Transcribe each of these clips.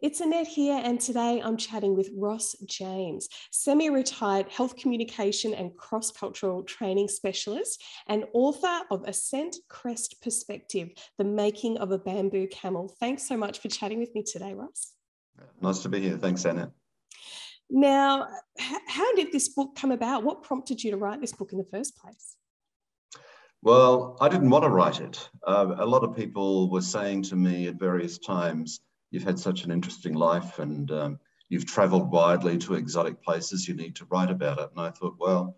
It's Annette here, and today I'm chatting with Ross James, semi-retired health communication and cross-cultural training specialist and author of Ascent, Crest, Perspective, The Making of a Bamboo Camel. Thanks so much for chatting with me today, Ross. Nice to be here. Thanks, Annette. Now, how did this book come about? What prompted you to write this book in the first place? Well, I didn't want to write it. A lot of people were saying to me at various times, you've had such an interesting life and you've traveled widely to exotic places, you need to write about it. And I thought, well,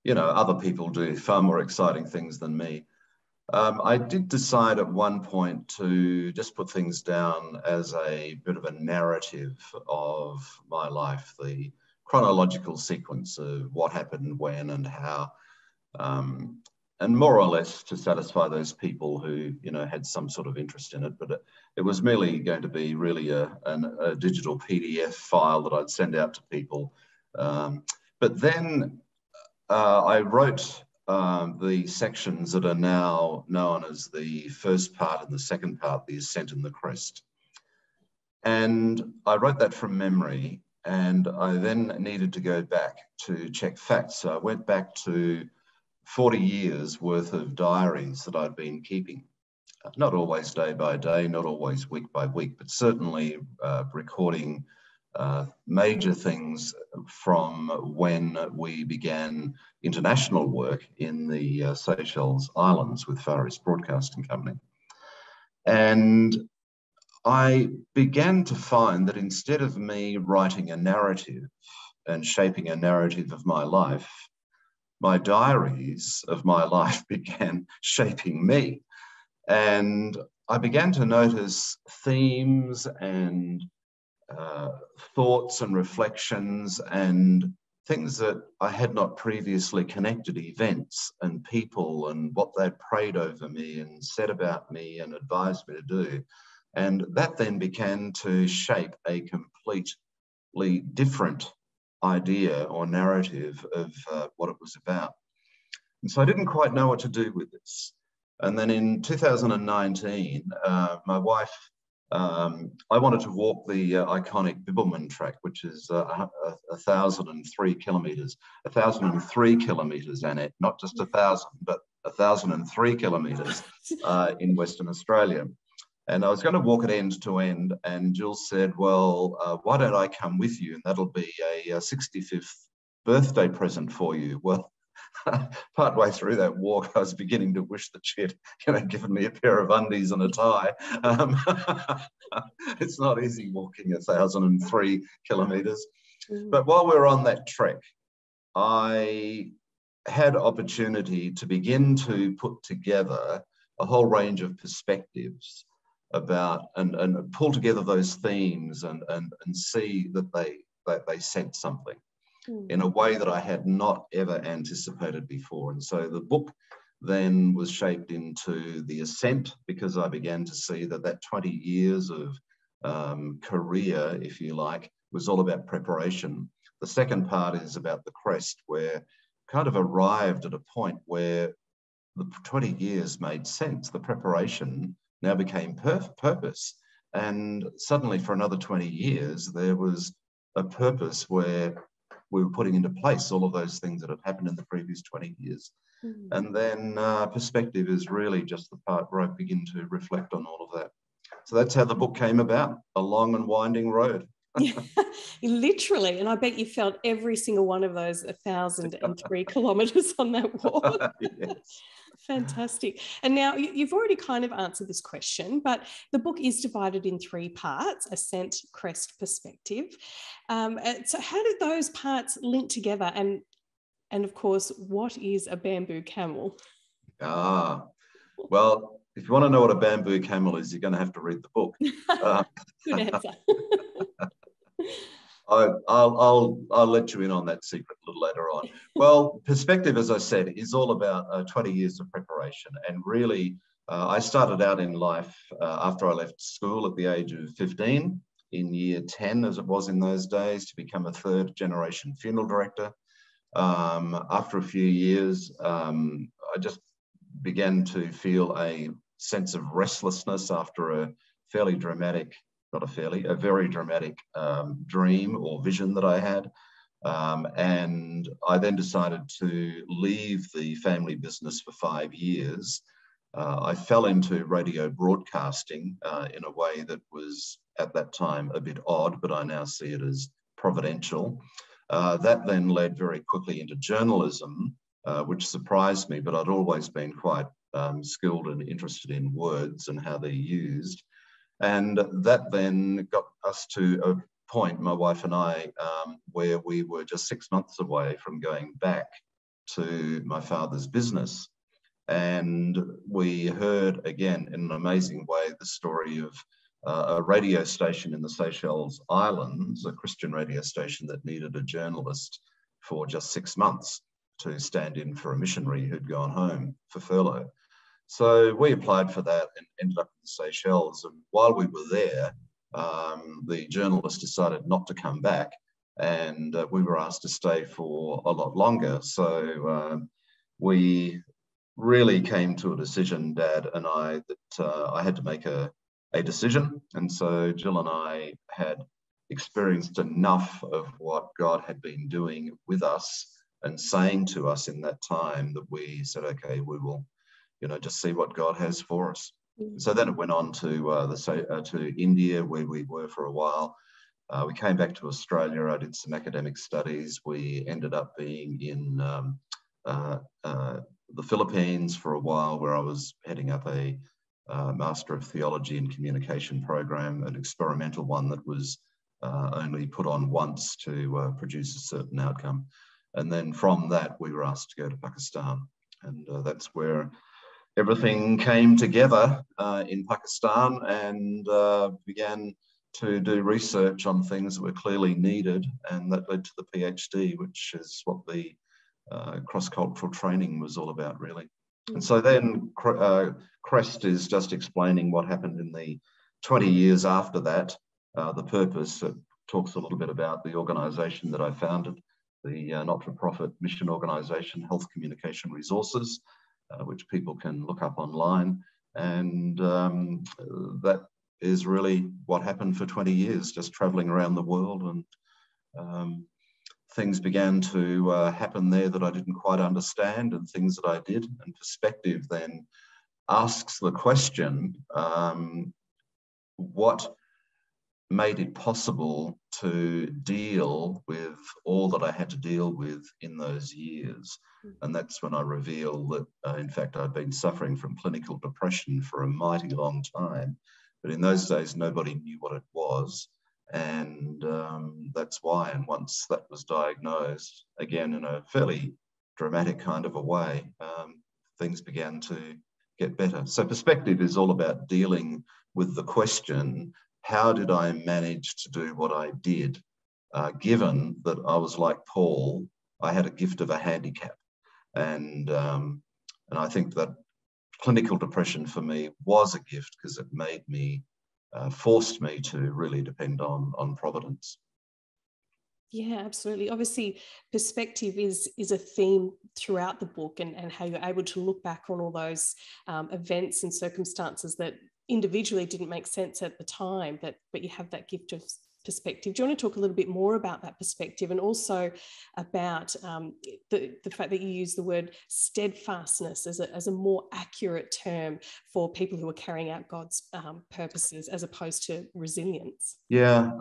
you know, other people do far more exciting things than me. I did decide at one point to just put things down as a bit of a narrative of my life, the chronological sequence of what happened when and how. And more or less to satisfy those people who, you know, had some sort of interest in it. But it was merely going to be really a digital PDF file that I'd send out to people. But then I wrote the sections that are now known as the first part and the second part, the Ascent and the Crest. And I wrote that from memory, and I then needed to go back to check facts. So I went back to 40 years worth of diaries that I'd been keeping, not always day by day, not always week by week, but certainly recording major things from when we began international work in the Seychelles Islands with Far East Broadcasting Company. And I began to find that instead of me writing a narrative and shaping a narrative of my life, my diaries of my life began shaping me. And I began to notice themes and thoughts and reflections and things that I had not previously connected, events and people and what they'd prayed over me and said about me and advised me to do. And that then began to shape a completely different idea or narrative of what it was about. And so I didn't quite know what to do with this. And then in 2019, my wife, I wanted to walk the iconic Bibbulmun track, which is 1,003 kilometres. 1,003 kilometres, Annette, not just 1,000, but 1,003 kilometres in Western Australia. And I was going to walk it end to end, and Jill said, well, why don't I come with you? And that'll be a 65th birthday present for you. Well, partway through that walk, I was beginning to wish that she had, you know, given me a pair of undies and a tie. It's not easy walking 1,003 kilometres. But while we were on that trek, I had opportunity to begin to put together a whole range of perspectives about and pull together those themes and see that they sent something in a way that I had not ever anticipated before. And so the book then was shaped into the Ascent, because I began to see that 20 years of career, if you like, was all about preparation. The second part is about the Crest, where kind of arrived at a point where the 20 years made sense. The preparation now became purpose. And suddenly for another 20 years, there was a purpose where we were putting into place all of those things that had happened in the previous 20 years. And then perspective is really just the part where I begin to reflect on all of that. So that's how the book came about, a long and winding road. Literally, and I bet you felt every single one of those 1,003 kilometres on that walk. Yes. Fantastic. And now you've already kind of answered this question, but the book is divided in 3 parts: Ascent, Crest, Perspective. So how did those parts link together? And of course, what is a bamboo camel? Well, if you want to know what a bamboo camel is, you're going to have to read the book. Good answer. I'll let you in on that secret a little later on. Well, perspective, as I said, is all about 20 years of preparation. And really, I started out in life after I left school at the age of 15, in year 10, as it was in those days, to become a 3rd generation funeral director. After a few years, I just began to feel a sense of restlessness after a fairly dramatic a very dramatic dream or vision that I had. And I then decided to leave the family business for 5 years. I fell into radio broadcasting in a way that was at that time a bit odd, but I now see it as providential. That then led very quickly into journalism, which surprised me, but I'd always been quite skilled and interested in words and how they're used. And that then got us to a point, my wife and I, where we were just 6 months away from going back to my father's business. And we heard, again, in an amazing way, the story of a radio station in the Seychelles Islands, a Christian radio station that needed a journalist for just 6 months to stand in for a missionary who'd gone home for furlough. So we applied for that and ended up in the Seychelles. And while we were there, the journalist decided not to come back, and we were asked to stay for a lot longer. So we really came to a decision, Dad and I, that I had to make a decision. And so Jill and I had experienced enough of what God had been doing with us and saying to us in that time that we said, okay, we will, just see what God has for us. So then it went on to India, where we were for a while. We came back to Australia. I did some academic studies. We ended up being in the Philippines for a while, where I was heading up a Master of Theology and Communication program, an experimental one that was only put on once to produce a certain outcome. And then from that, we were asked to go to Pakistan. And that's where everything came together in Pakistan, and began to do research on things that were clearly needed. And that led to the PhD, which is what the cross-cultural training was all about, really. And so then Crest is just explaining what happened in the 20 years after that, the purpose. It talks a little bit about the organisation that I founded, the not-for-profit mission organisation, Health Communication Resources, which people can look up online. And that is really what happened for 20 years, just travelling around the world. And things began to happen there that I didn't quite understand, and things that I did. And perspective then asks the question, what made it possible to deal with all that I had to deal with in those years? And that's when I reveal that, in fact, I'd been suffering from clinical depression for a mighty long time. But in those days, nobody knew what it was. And that's why. And once that was diagnosed, again, in a fairly dramatic kind of a way, things began to get better. So perspective is all about dealing with the question, how did I manage to do what I did, given that I was like Paul, I had a gift of a handicap. And I think that clinical depression for me was a gift, because it made me, forced me to really depend on Providence. Yeah, absolutely. Obviously, perspective is a theme throughout the book, and how you're able to look back on all those events and circumstances that individually didn't make sense at the time, but you have that gift of perspective. Do you want to talk a little bit more about that perspective, and also about the fact that you use the word steadfastness as a more accurate term for people who are carrying out God's purposes, as opposed to resilience? Yeah,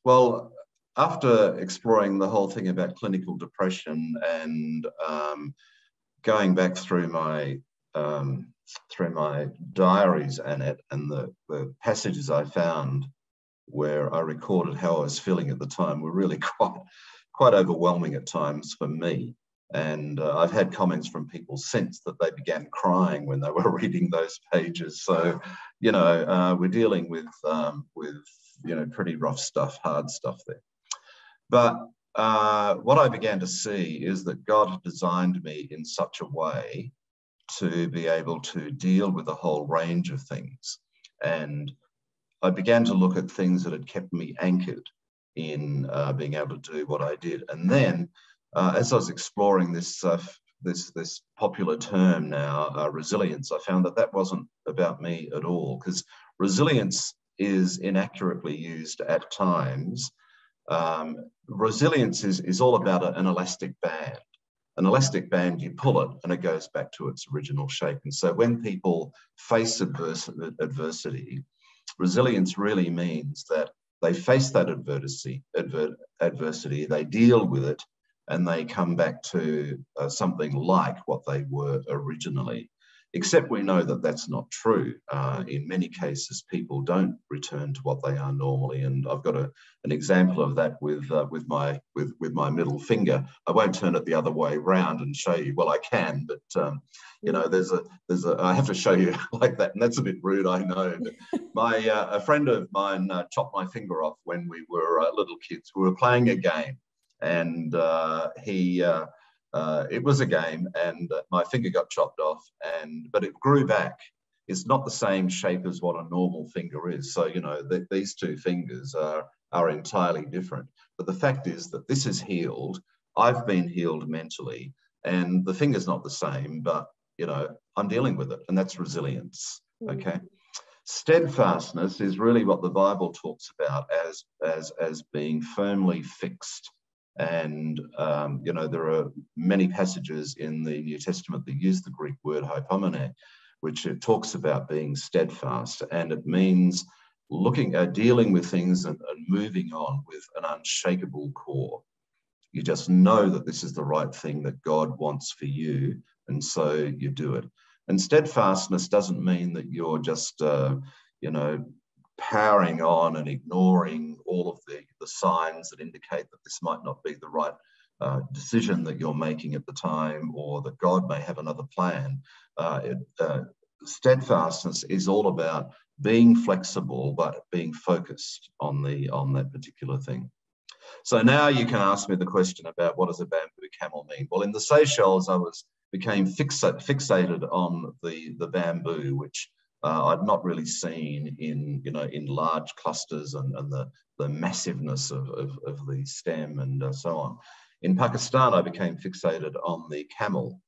well, after exploring the whole thing about clinical depression and going back through my diaries, Annette, and the passages I found where I recorded how I was feeling at the time were really quite overwhelming at times for me. And I've had comments from people since that they began crying when they were reading those pages. So, we're dealing with pretty rough stuff, hard stuff there. But what I began to see is that God had designed me in such a way to be able to deal with a whole range of things. And I began to look at things that had kept me anchored in being able to do what I did. And then, as I was exploring this popular term now, resilience, I found that wasn't about me at all, because resilience is inaccurately used at times. Resilience is all about an elastic band. An elastic band, you pull it and it goes back to its original shape. And so when people face adversity, resilience really means that they face that adversity, they deal with it, and they come back to something like what they were originally. Except we know that that's not true. In many cases, people don't return to what they are normally, and I've got an example of that with my middle finger. I won't turn it the other way round and show you. Well, I can, but you know, I have to show you like that, and that's a bit rude, I know. But a friend of mine chopped my finger off when we were little kids. We were playing a game, and it was a game, and my finger got chopped off, but it grew back. It's not the same shape as what a normal finger is. So, you know, these two fingers are entirely different. But the fact is that this is healed. I've been healed mentally, and the finger's not the same, but, you know, I'm dealing with it, and that's resilience, okay? Steadfastness is really what the Bible talks about as being firmly fixed. And, you know, there are many passages in the New Testament that use the Greek word hypomone, which it talks about being steadfast. And it means dealing with things and moving on with an unshakable core. You just know that this is the right thing that God wants for you, and so you do it. And steadfastness doesn't mean that you're just, you know, powering on and ignoring all of the signs that indicate that this might not be the right decision that you're making at the time, or that God may have another plan. Steadfastness is all about being flexible, but being focused on that particular thing. So now you can ask me the question about, what does a bamboo camel mean? Well, in the Seychelles, I became fixated on the bamboo, which I'd not really seen in large clusters and the massiveness of the stem and so on. In Pakistan, I became fixated on the camel.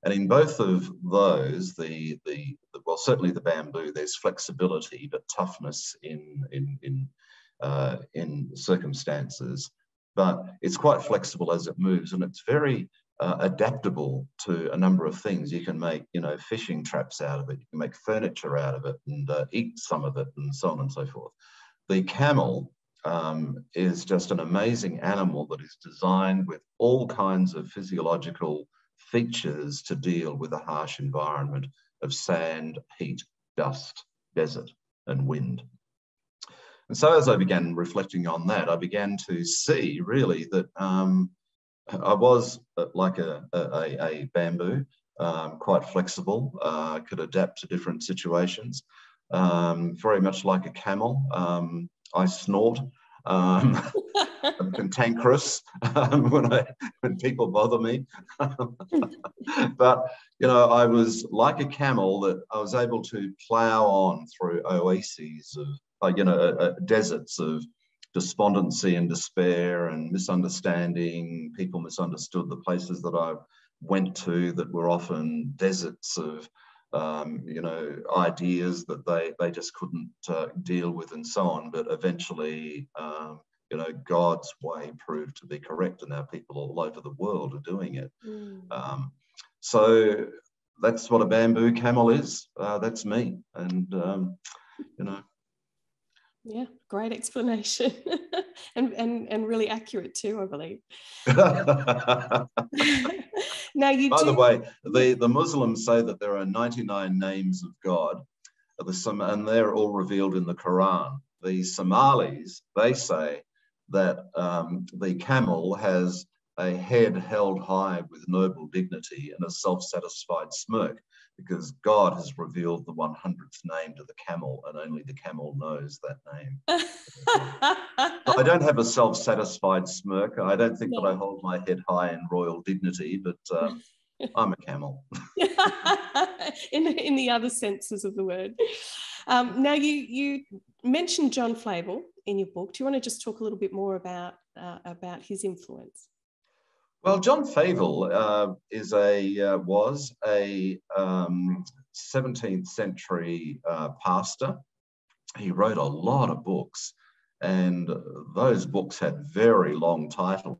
And in both of those, well, certainly the bamboo, there's flexibility, but toughness in circumstances. But it's quite flexible as it moves, and it's very adaptable to a number of things. You can make, you know, fishing traps out of it. You can make furniture out of it and eat some of it, and so on and so forth. The camel is just an amazing animal that is designed with all kinds of physiological features to deal with a harsh environment of sand, heat, dust, desert, and wind. And so as I began reflecting on that, I began to see really that I was like a bamboo, quite flexible, could adapt to different situations, very much like a camel. I snort. I'm cantankerous when people bother me. But, you know, I was like a camel, that I was able to plow on through oases of, you know, deserts of despondency and despair and misunderstanding. People misunderstood the places that I went to, that were often deserts of, you know, ideas that they just couldn't deal with, and so on. But eventually, you know, God's way proved to be correct, and now people all over the world are doing it. So that's what a bamboo camel is. That's me, and you know. Yeah, great explanation, and really accurate too, I believe. Now you. By the way, the Muslims say that there are 99 names of God, and they're all revealed in the Quran. The Somalis, they say that the camel has a head held high with noble dignity and a self-satisfied smirk, because God has revealed the 100th name to the camel, and only the camel knows that name. So I don't have a self-satisfied smirk. I don't think that I hold my head high in royal dignity, but I'm a camel. in the other senses of the word. Now you mentioned John Flavel in your book. Do you want to just talk a little bit more about his influence? Well, John Flavel was a 17th century pastor, he wrote a lot of books, and those books had very long titles.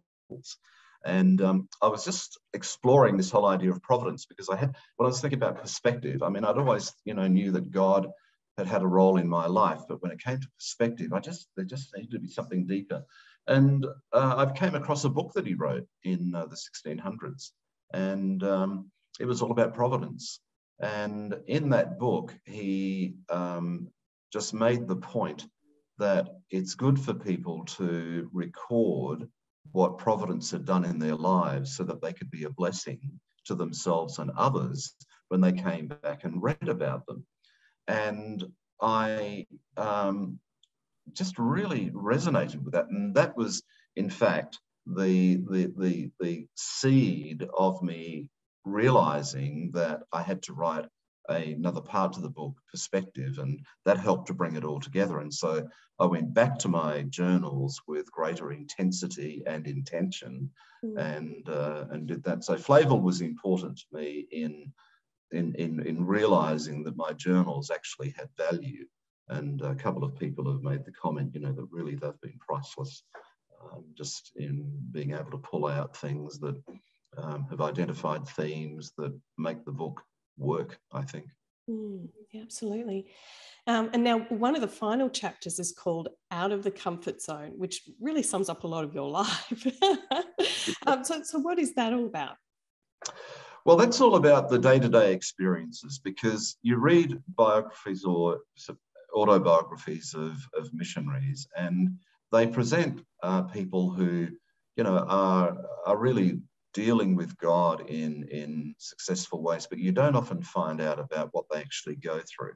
And I was just exploring this whole idea of providence, because when I was thinking about perspective, I mean, I'd always, knew that God had a role in my life, but when it came to perspective, there just needed to be something deeper. And I came across a book that he wrote in the 1600s, and it was all about providence. And in that book, he just made the point that it's good for people to record what providence had done in their lives so that they could be a blessing to themselves and others when they came back and read about them. And I just really resonated with that. And that was, in fact, the seed of me realizing that I had to write another part to the book, perspective, and that helped to bring it all together. And so I went back to my journals with greater intensity and intention, and did that. So Flavel was important to me in realizing that my journals actually had value. And a couple of people have made the comment, that really they've been priceless, just in being able to pull out things that have identified themes that make the book work, I think. Yeah, absolutely. And now one of the final chapters is called Out of the Comfort Zone, which really sums up a lot of your life. So what is that all about? Well, that's all about the day-to-day experiences, because you read biographies or autobiographies of missionaries, and they present people who, are really dealing with God in successful ways, but you don't often find out about what they actually go through.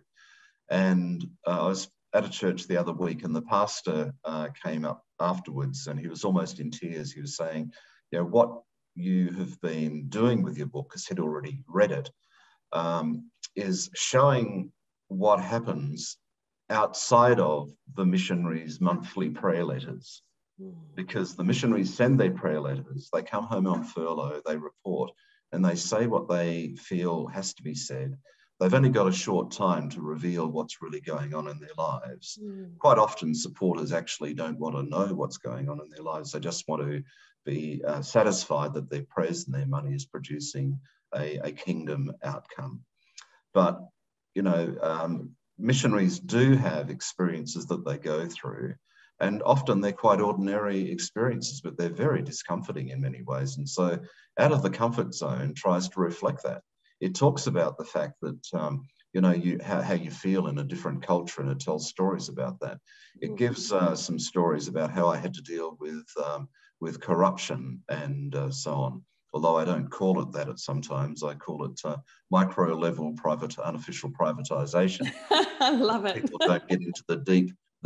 And I was at a church the other week, and the pastor came up afterwards, and he was almost in tears. He was saying, what you have been doing with your book, because he'd already read it, is showing what happens outside of the missionaries' monthly prayer letters. Because the missionaries send their prayer letters, they come home on furlough, they report, and they say what they feel has to be said. They've only got a short time to reveal what's really going on in their lives. Quite often, supporters actually don't want to know what's going on in their lives. They just want to be satisfied that their prayers and their money is producing a kingdom outcome. But, missionaries do have experiences that they go through, and often they're quite ordinary experiences, but they're very discomforting in many ways. And so Out of the Comfort Zone tries to reflect that. It talks about the fact that, how you feel in a different culture, and it tells stories about that. It gives some stories about how I had to deal with corruption and so on. Although I don't call it that sometimes, I call it micro-level unofficial privatization. I love it. People don't get into the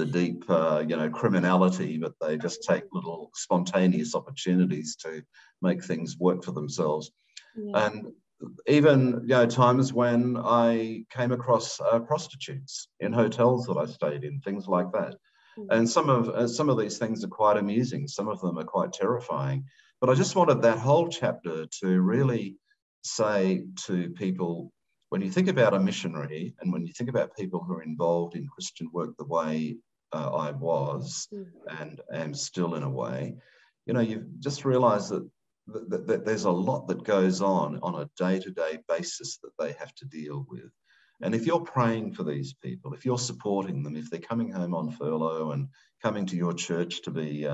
deep criminality, but they just take little spontaneous opportunities to make things work for themselves. Yeah. And even times when I came across prostitutes in hotels that I stayed in, things like that. And some of these things are quite amusing. Some of them are quite terrifying. But I just wanted that whole chapter to really say to people, when you think about a missionary, and when you think about people who are involved in Christian work the way I was and am still in a way, you just realise that there's a lot that goes on a day-to-day basis that they have to deal with. And if you're praying for these people, if you're supporting them, if they're coming home on furlough and coming to your church to be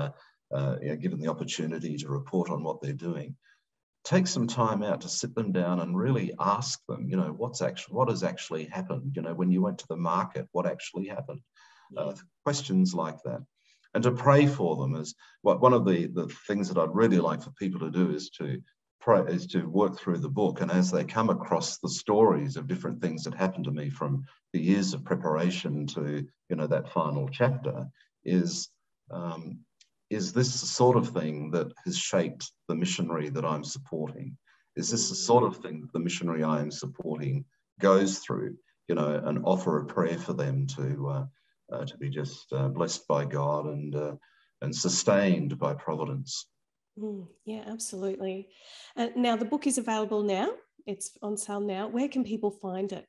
given the opportunity to report on what they're doing, take some time out to sit them down and really ask them, what has actually happened? When you went to the market, what actually happened? Questions like that. And to pray for them is one of the things that I'd really like for people to do is to pray, is to work through the book. And as they come across the stories of different things that happened to me from the years of preparation to, that final chapter, is this the sort of thing that has shaped the missionary that I'm supporting? Is this the sort of thing that the missionary I am supporting goes through? And offer a prayer for them to be just blessed by God and sustained by providence. Yeah, absolutely. Now the book is available now. It's on sale now. Where can people find it?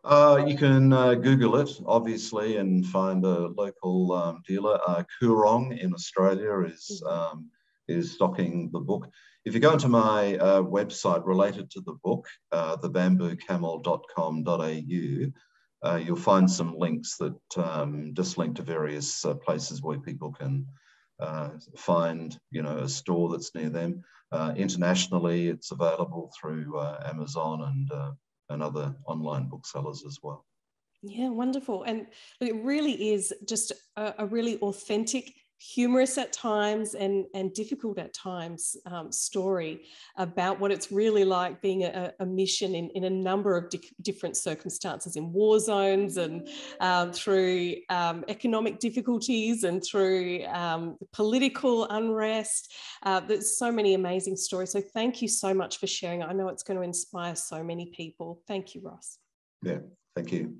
You can Google it, obviously, and find a local dealer. Coorong in Australia is stocking the book. If you go into my website related to the book, thebambooCamel.com.au, you'll find some links that just link to various places where people can find, a store that's near them. Internationally, it's available through Amazon and other online booksellers as well. Yeah, wonderful. And it really is just a really authentic, humorous at times and difficult at times story about what it's really like being a mission in a number of different circumstances, in war zones and through economic difficulties and through political unrest. There's so many amazing stories. So thank you so much for sharing. I know it's going to inspire so many people. Thank you, Ross. Yeah, thank you.